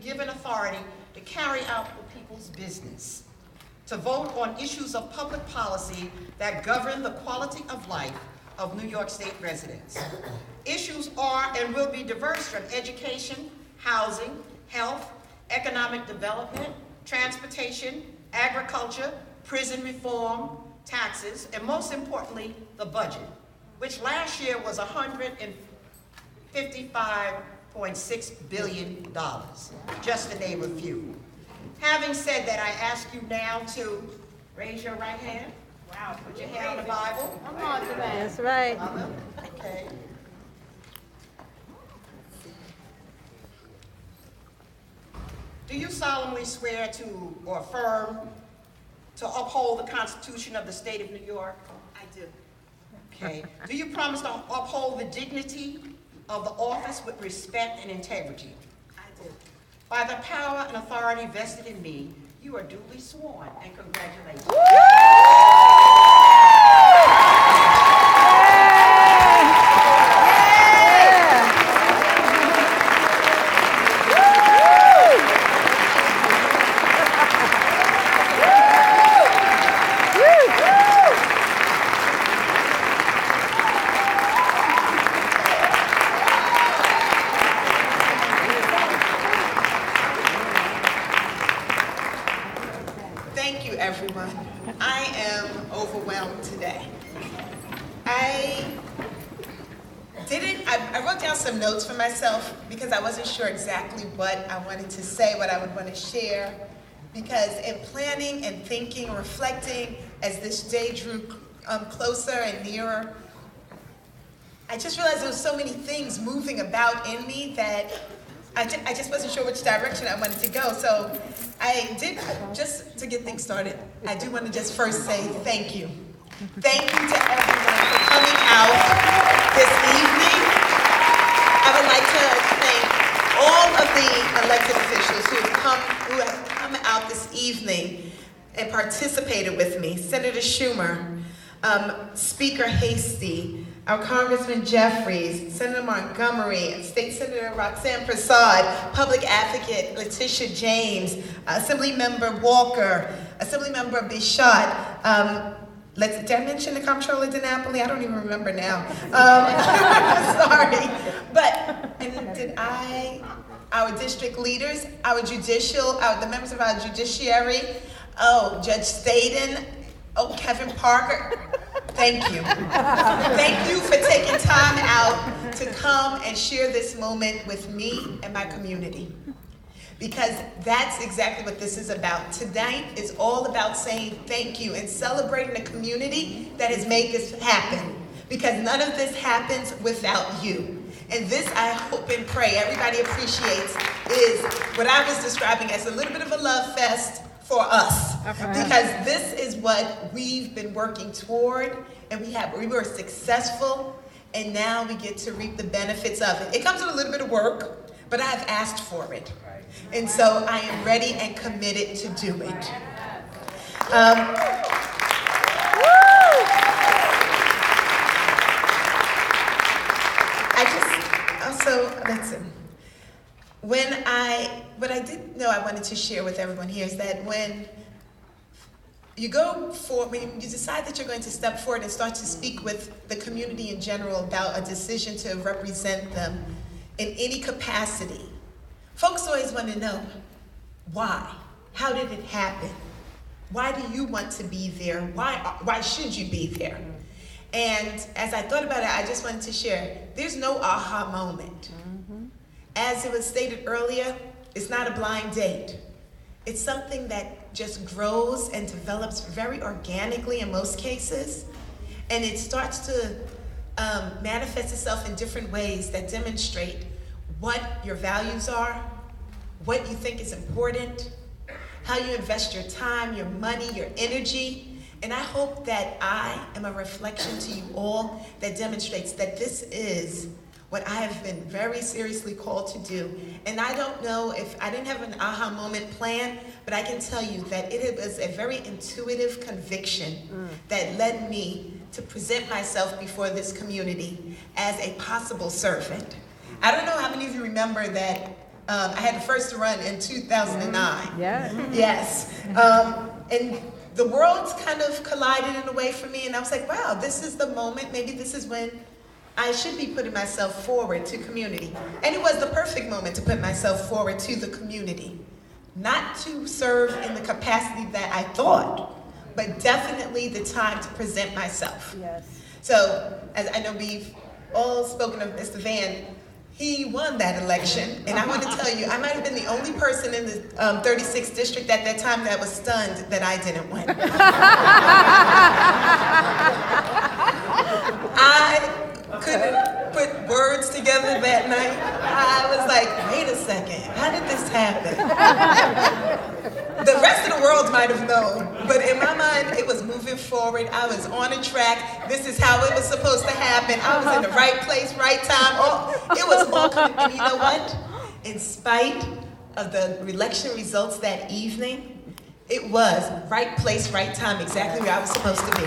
given authority to carry out the people's business, to vote on issues of public policy that govern the quality of life of New York State residents. Issues are and will be diverse from education, housing, health, economic development, transportation, agriculture, prison reform, taxes, and most importantly, the budget, which last year was $155.6 billion, just to name a few. Having said that, I ask you now to raise your right hand. Wow, put your hand on the Bible. Come on, Tremaine. That's right. Okay. Do you solemnly swear to or affirm to uphold the Constitution of the State of New York? I do. Okay. Do you promise to uphold the dignity of the office with respect and integrity? I do. By the power and authority vested in me, you are duly sworn, and congratulations. Thank you, everyone. I am overwhelmed today. I wrote down some notes for myself because I wasn't sure exactly what I wanted to say, what I would want to share. Because in planning and thinking, reflecting, as this day drew closer and nearer, I just realized there were so many things moving about in me that I just wasn't sure which direction I wanted to go. So I did, just to get things started, I do want to just first say thank you. Thank you to everyone for coming out this evening. I would like to thank all of the elected officials who have come out this evening and participated with me. Senator Schumer, Speaker Hasty, our Congressman Jeffries, Senator Montgomery, State Senator Roxanne Prasad, Public Advocate Letitia James, Assemblymember Walker, Assemblymember Bichot, did I mention the Comptroller DiNapoli? I don't even remember now. Sorry. Our district leaders, the members of our judiciary, Judge Staten, Kevin Parker, thank you. Thank you for taking time out to come and share this moment with me and my community. Because that's exactly what this is about. Tonight is all about saying thank you and celebrating the community that has made this happen. Because none of this happens without you. And this, I hope and pray everybody appreciates, is what I was describing as a little bit of a love fest for us. Because this is what we've been working toward, and we were successful, and now we get to reap the benefits of it. It comes with a little bit of work, but I've asked for it. And so I am ready and committed to do it. What I did know I wanted to share with everyone here is that when you decide that you're going to step forward and start to speak with the community in general about a decision to represent them in any capacity, folks always want to know why. How did it happen? Why do you want to be there? Why should you be there? And as I thought about it, I just wanted to share, there's no aha moment. As it was stated earlier, it's not a blind date. It's something that just grows and develops very organically in most cases. And it starts to manifest itself in different ways that demonstrate what your values are, what you think is important, how you invest your time, your money, your energy. And I hope that I am a reflection to you all that demonstrates that this is what I have been very seriously called to do. And I don't know if I didn't have an aha moment plan, but I can tell you that it was a very intuitive conviction that led me to present myself before this community as a possible servant. I don't know how many of you remember that I had the first run in 2009. Yeah. Yes. And the worlds kind of collided in a way for me, and I was like, wow, this is the moment, maybe this is when I should be putting myself forward to community. And it was the perfect moment to put myself forward to the community. Not to serve in the capacity that I thought, but definitely the time to present myself. Yes. So, as I know we've all spoken of Mr. Van, he won that election, and I want to tell you, I might have been the only person in the 36th district at that time that was stunned that I didn't win. I couldn't put words together that night. I was like, wait a second, how did this happen? The rest of the world might have known, but in my mind, it was moving forward. I was on a track. This is how it was supposed to happen. I was in the right place, right time. It was all coming. And you know what? In spite of the election results that evening, it was right place, right time, exactly where I was supposed to be.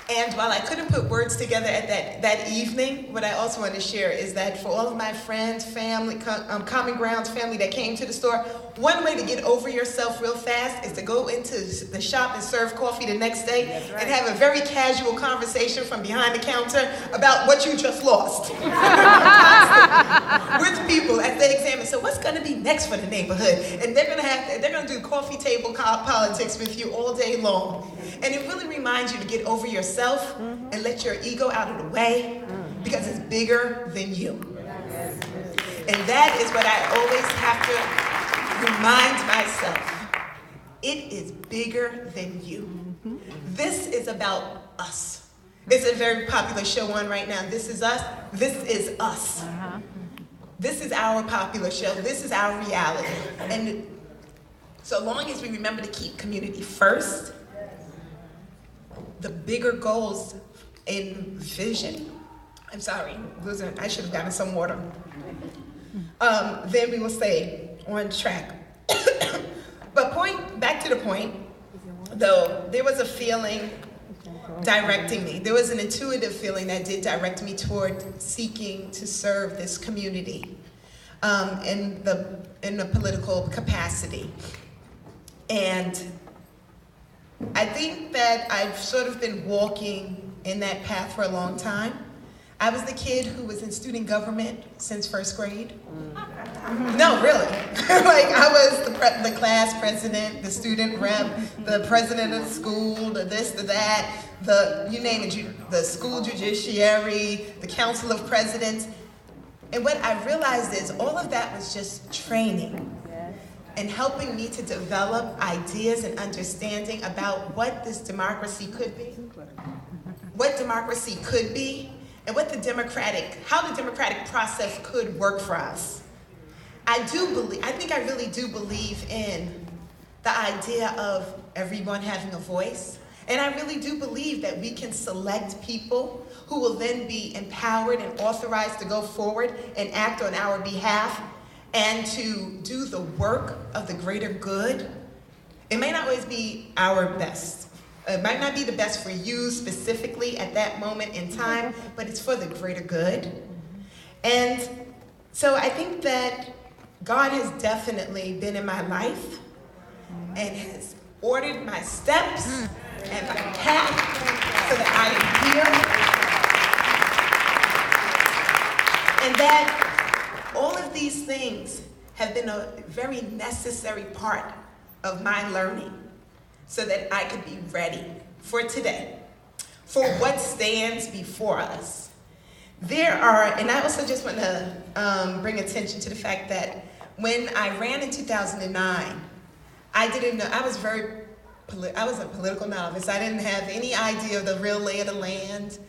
And while I couldn't put words together at that evening, what I also want to share is that for all of my friends, family, Common Grounds family that came to the store, one way to get over yourself real fast is to go into the shop and serve coffee the next day and have a very casual conversation from behind the counter about what you just lost. With people as they examine, so what's going to be next for the neighborhood? And they're going to do coffee table politics with you all day long. And it really reminds you to get over yourself and let your ego out of the way because it's bigger than you. And that is what I always have to remind myself. It is bigger than you. This is about us. It's a very popular show on right now. This is us. This is us. This is our popular show. This is our reality. And so long as we remember to keep community first, the bigger goals in vision, I should have gotten some water. Then we will stay on track. But back to the point, though, there was a feeling directing me. There was an intuitive feeling that did direct me toward seeking to serve this community in the political capacity. And I think that I've sort of been walking in that path for a long time. I was the kid who was in student government since first grade. No, really. Like I was the class president, the student rep, the president of the school, the this, the that, you name it, the school judiciary, the council of presidents. And what I realized is all of that was just training and helping me to develop ideas and understanding about what this democracy could be, and how the democratic process could work for us. I think I really do believe in the idea of everyone having a voice. And I really do believe that we can select people who will then be empowered and authorized to go forward and act on our behalf and to do the work of the greater good. It may not always be our best. It might not be the best for you specifically at that moment in time, but it's for the greater good. And so I think that God has definitely been in my life and has ordered my steps and my path so that I am here. And that all of these things have been a very necessary part of my learning so that I could be ready for today, for what stands before us. And I also just want to bring attention to the fact that when I ran in 2009, I didn't know, I was a political novice. I didn't have any idea of the real lay of the land,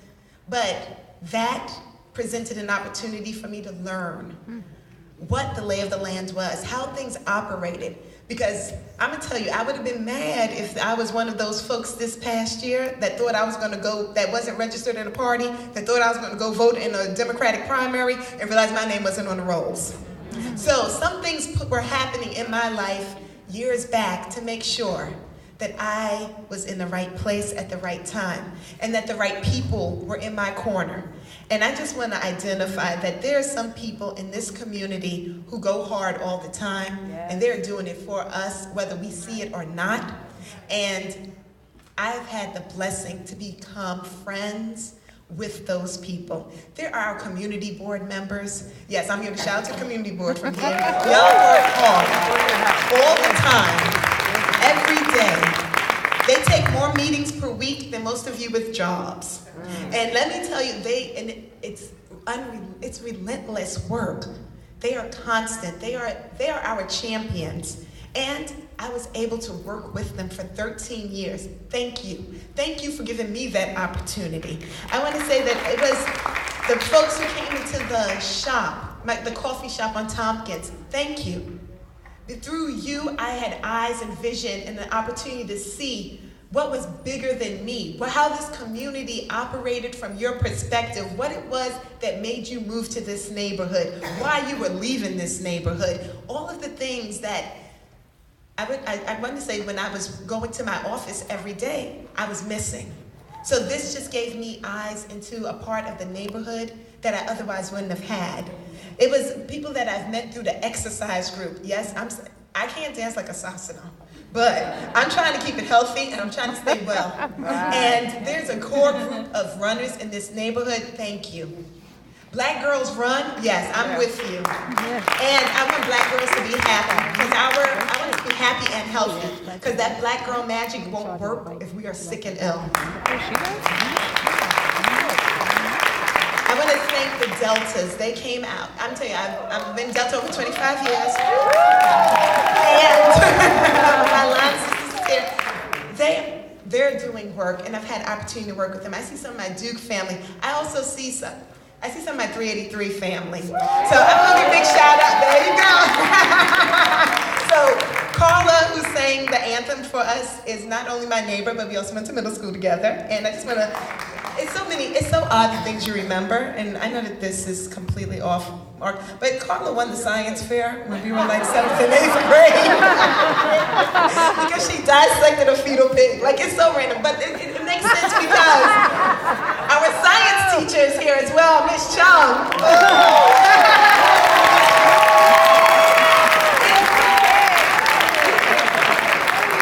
but that presented an opportunity for me to learn what the lay of the land was, how things operated. Because I'm gonna tell you, I would have been mad if I was one of those folks this past year that thought I was gonna go, that wasn't registered in a party, that thought I was gonna go vote in a Democratic primary and realized my name wasn't on the rolls. So some things were happening in my life years back to make sure that I was in the right place at the right time, and that the right people were in my corner. And I just want to identify that there are some people in this community who go hard all the time, and they're doing it for us, whether we see it or not. And I've had the blessing to become friends with those people. There are our community board members. Yes, I'm here to shout out to the community board from here. Y'all work hard all the time, every day. They take more meetings per week than most of you with jobs. And let me tell you, it's relentless work. They are constant. They are our champions. And I was able to work with them for 13 years. Thank you. Thank you for giving me that opportunity. I want to say that it was the folks who came into the shop, the coffee shop on Tompkins. Thank you. Through you, I had eyes and vision and an opportunity to see what was bigger than me, how this community operated from your perspective, what it was that made you move to this neighborhood, why you were leaving this neighborhood, all of the things that I want to say when I was going to my office every day, I was missing. So this just gave me eyes into a part of the neighborhood that I otherwise wouldn't have had. It was people that I've met through the exercise group. Yes, I can't dance like a salsa, but I'm trying to keep it healthy and I'm trying to stay well. And there's a core group of runners in this neighborhood. Thank you. Black girls run, yes, I'm with you. And I want black girls to be happy, because I want us to be happy and healthy, because that black girl magic won't work if we are sick and ill. I want to thank the Deltas. They came out. I'm telling you, I've been Delta over 25 years. And my line sisters here, they're doing work, and I've had opportunity to work with them. I see some of my Duke family. I also see some of my 383 family. So I'm going to give a big shout out. There you go. So Carla, who sang the anthem for us, is not only my neighbor, but we also went to middle school together. And I just want to, it's so odd the things you remember. And I know that this is completely off mark, but Carla won the science fair when we were like 7th and 8th grade. Because she dissected a fetal pig. Like, it's so random, but it makes sense because our science teacher is here as well, Miss Chung.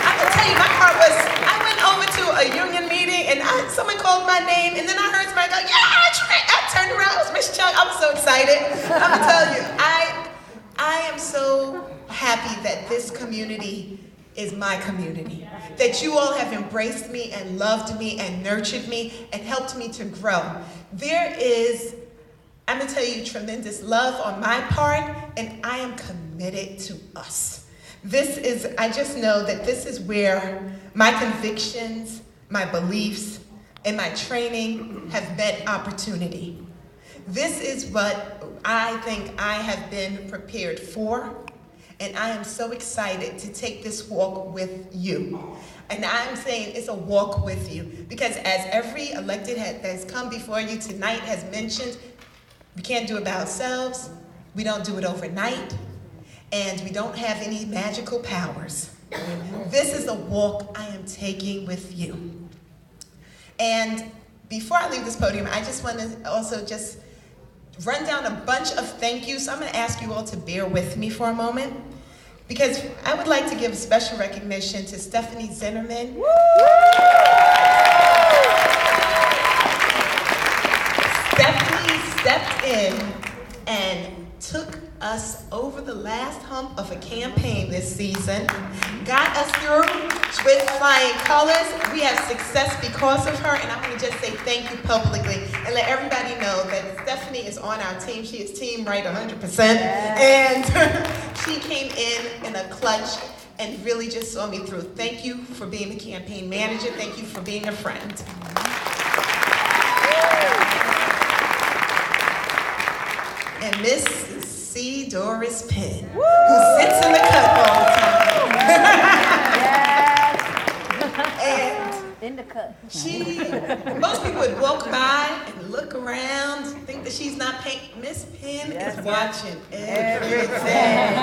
I can tell you, my heart was, I went over to a union meeting and someone called my name, and then I heard somebody go, yeah, I turned around, it was Miss Chung. I was so excited. I'm gonna tell you, I am so happy that this community is my community. That you all have embraced me and loved me and nurtured me and helped me to grow. There is, I'm gonna tell you, tremendous love on my part, and I am committed to us. I just know that this is where my convictions, my beliefs, and my training have met opportunity. This is what I think I have been prepared for, and I am so excited to take this walk with you. And I'm saying it's a walk with you, because as every elected that has come before you tonight has mentioned, we can't do it by ourselves, we don't do it overnight, and we don't have any magical powers. This is a walk I am taking with you. And before I leave this podium, I just want to also just run down a bunch of thank yous. So I'm going to ask you all to bear with me for a moment, because I would like to give special recognition to Stephanie Zinnerman. Stephanie stepped in and took us over the last hump of a campaign this season, got us through with flying colors. We have success because of her, and I want to just say thank you publicly and let everybody know that Stephanie is on our team. She is Team Wright 100%, and she came in a clutch and really just saw me through. Thank you for being the campaign manager. Thank you for being a friend. And Miss C. Doris Penn, who sits in the cut all the time. And in the cut. Most people would walk by and look around, think that she's not paying. Miss Penn Yes, is yes. watching everything.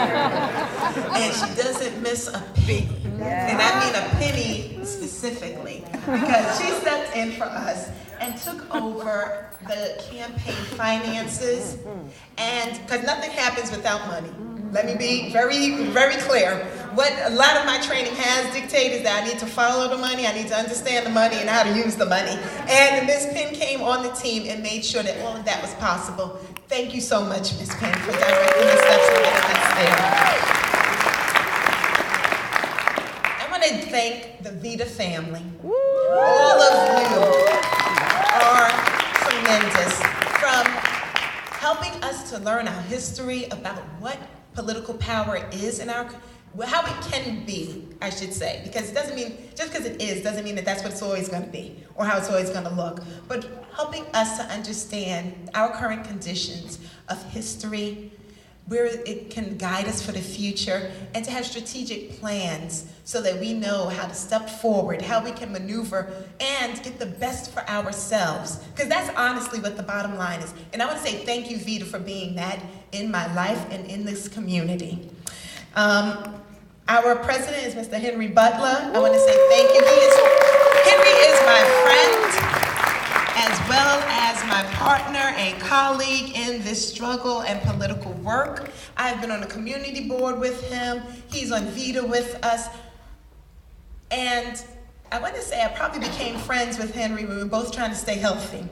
And she doesn't miss a penny. Yes. And I mean a penny specifically, because she stepped in for us and took over the campaign finances. And because nothing happens without money. Let me be very, very clear. What a lot of my training has dictated is that I need to follow the money, I need to understand the money and how to use the money. And Ms. Penn came on the team and made sure that all of that was possible. Thank you so much, Ms. Penn, for directing the steps and getting us there. I want to thank the Vita family. All of you are tremendous. From helping us to learn our history about what political power is in our, how it can be, I should say, because it doesn't mean, just because it is, doesn't mean that that's what it's always going to be or how it's always going to look, but helping us to understand our current conditions of history, where it can guide us for the future, and to have strategic plans so that we know how to step forward, how we can maneuver and get the best for ourselves. Because that's honestly what the bottom line is. And I want to say thank you, Vita, for being that in my life and in this community. Our president is Mr. Henry Butler. I want to say thank you. Henry is my friend, as well as my partner and colleague in this struggle and political work. I've been on a community board with him. He's on Vita with us. And I want to say I probably became friends with Henry when we were both trying to stay healthy.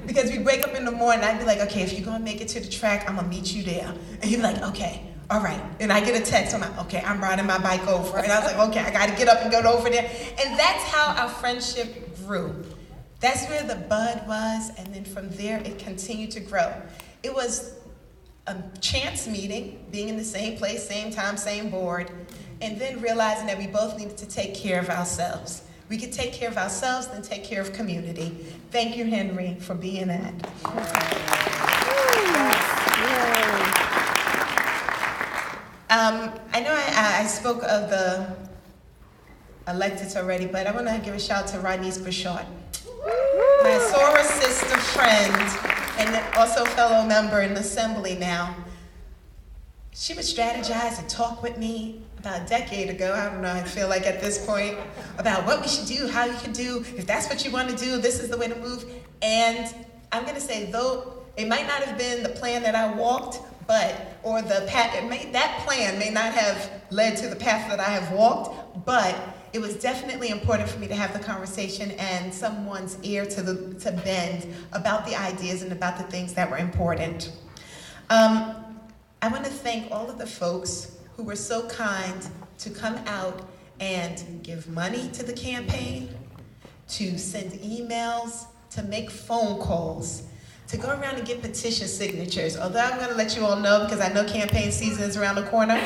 Because we'd wake up in the morning, I'd be like, okay, if you're gonna make it to the track, I'm gonna meet you there. And he'd be like, okay, all right. And I get a text, I'm like, okay, I'm riding my bike over. And I was like, okay, I gotta get up and go over there. And that's how our friendship grew. That's where the bud was, and then from there, it continued to grow. It was a chance meeting, being in the same place, same time, same board, and then realizing that we both needed to take care of ourselves. We could take care of ourselves, then take care of community. Thank you, Henry, for being that. I know I spoke of the electeds already, but I want to give a shout out to Rodney's Bouchard. My soror sister friend, and also fellow member in the assembly now. She would strategize and talk with me about a decade ago, I don't know, I feel like at this point, about what we should do, how you can do, if that's what you want to do, this is the way to move. And I'm gonna say, though it might not have been the plan that I walked, or the path, that plan may not have led to the path that I have walked, but it was definitely important for me to have the conversation and someone's ear to bend about the ideas and about the things that were important. I want to thank all of the folks who were so kind to come out and give money to the campaign, to send emails, to make phone calls, to go around and get petition signatures. Although I'm going to let you all know, because I know campaign season is around the corner,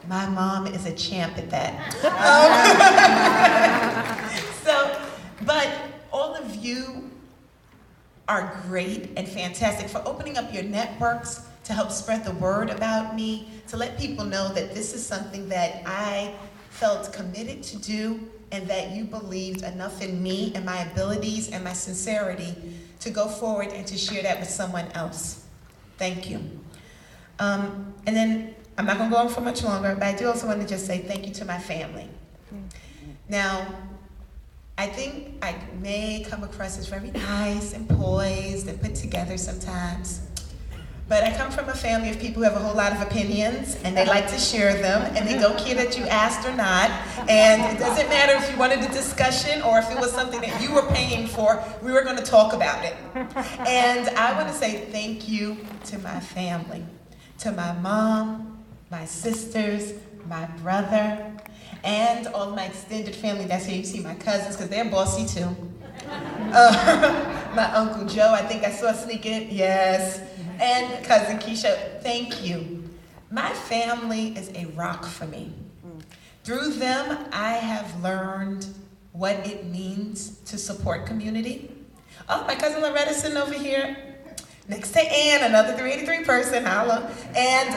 my mom is a champ at that. But all of you are great and fantastic for opening up your networks to help spread the word about me, to let people know that this is something that I felt committed to do and that you believed enough in me and my abilities and my sincerity to go forward and to share that with someone else. Thank you. And then I'm not gonna go on for much longer, but I do also want to just say thank you to my family. Now, I think I may come across as very nice and poised and put together sometimes. But I come from a family of people who have a whole lot of opinions, and they like to share them, and they don't care that you asked or not. And it doesn't matter if you wanted a discussion or if it was something that you were paying for, we were gonna talk about it. And I wanna say thank you to my family, to my mom, my sisters, my brother, and all my extended family that's here. You see my cousins, because they're bossy too. My Uncle Joe, I think I saw sneak in, yes. And cousin Keisha, thank you. My family is a rock for me. Through them, I have learned what it means to support community. Oh, my cousin Loretta's sitting over here next to Ann, another 383 person, holla. And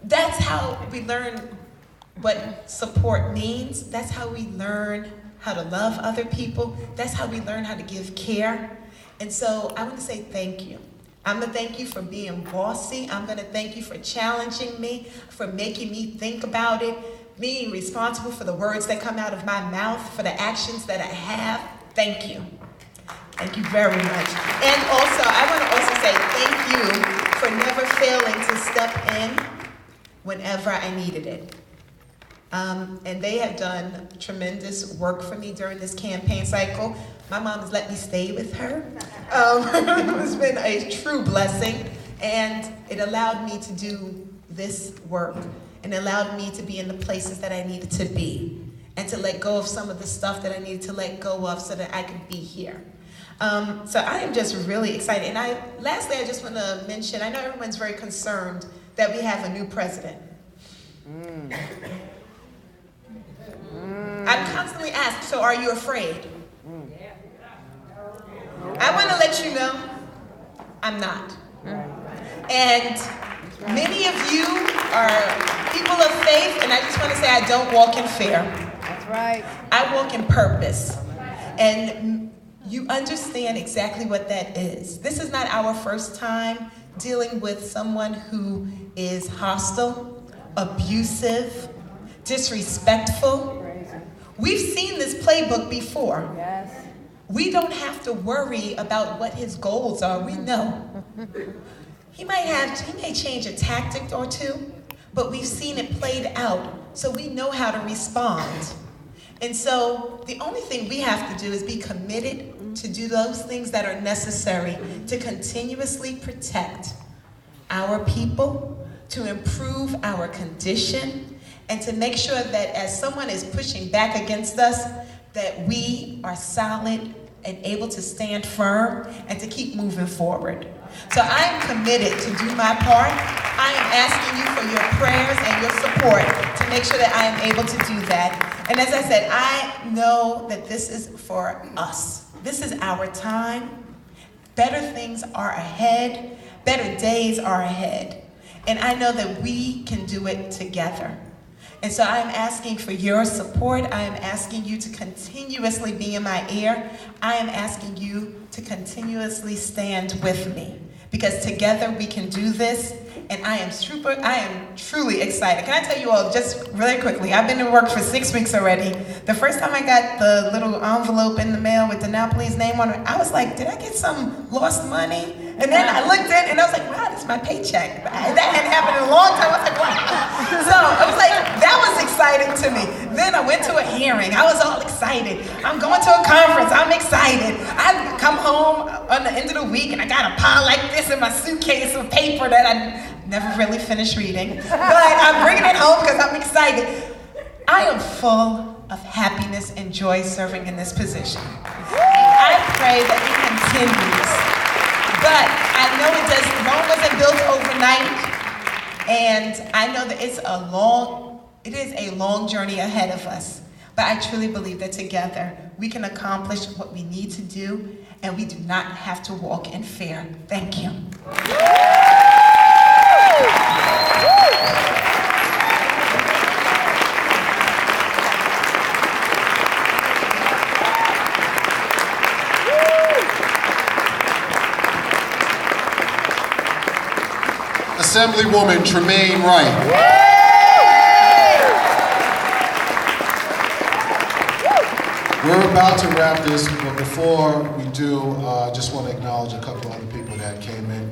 that's how we learn what support means. That's how we learn how to love other people. That's how we learn how to give care. And so I want to say thank you. I'm going to thank you for being bossy. I'm going to thank you for challenging me, for making me think about it, being responsible for the words that come out of my mouth, for the actions that I have. Thank you. Thank you very much. And also, I want to also say thank you for never failing to step in whenever I needed it. And they have done tremendous work for me during this campaign cycle. My mom has let me stay with her. It's been a true blessing, and it allowed me to do this work, and allowed me to be in the places that I needed to be, and to let go of some of the stuff that I needed to let go of so that I could be here. So I am just really excited. And lastly, I just want to mention, I know everyone's very concerned that we have a new president. I'm constantly asked, so are you afraid? I want to let you know, I'm not. And many of you are people of faith, and I just want to say I don't walk in fear. That's right. I walk in purpose. And you understand exactly what that is. This is not our first time dealing with someone who is hostile, abusive, disrespectful. We've seen this playbook before. Yes. We don't have to worry about what his goals are. We know. He may change a tactic or two, but we've seen it played out, so we know how to respond. And so the only thing we have to do is be committed to do those things that are necessary to continuously protect our people, to improve our condition, and to make sure that as someone is pushing back against us, that we are solid and able to stand firm and to keep moving forward. So I am committed to do my part. I am asking you for your prayers and your support to make sure that I am able to do that. And as I said, I know that this is for us. This is our time. Better things are ahead. Better days are ahead. And I know that we can do it together. And so I am asking for your support. I am asking you to continuously be in my ear. I am asking you to continuously stand with me, because together we can do this. And I am truly excited. Can I tell you all just really quickly, I've been in work for 6 weeks already. The first time I got the little envelope in the mail with the Now Please name on it, I was like, did I get some lost money? And then I looked in and I was like, wow, this is my paycheck. That hadn't happened in a long time. I was like, wow. So I was like, that was exciting to me. Then I went to a hearing. I was all excited. I'm going to a conference. I'm excited. I come home on the end of the week and I got a pile like this in my suitcase of paper that I never really finished reading. But I'm bringing it home because I'm excited. I am full of happiness and joy serving in this position. And I pray that it continues. But I know Rome wasn't built overnight, and I know that it is a long journey ahead of us. But I truly believe that together we can accomplish what we need to do, and we do not have to walk in fear. Thank you. Assemblywoman Tremaine Wright. We're about to wrap this, but before we do, just want to acknowledge a couple other people that came in.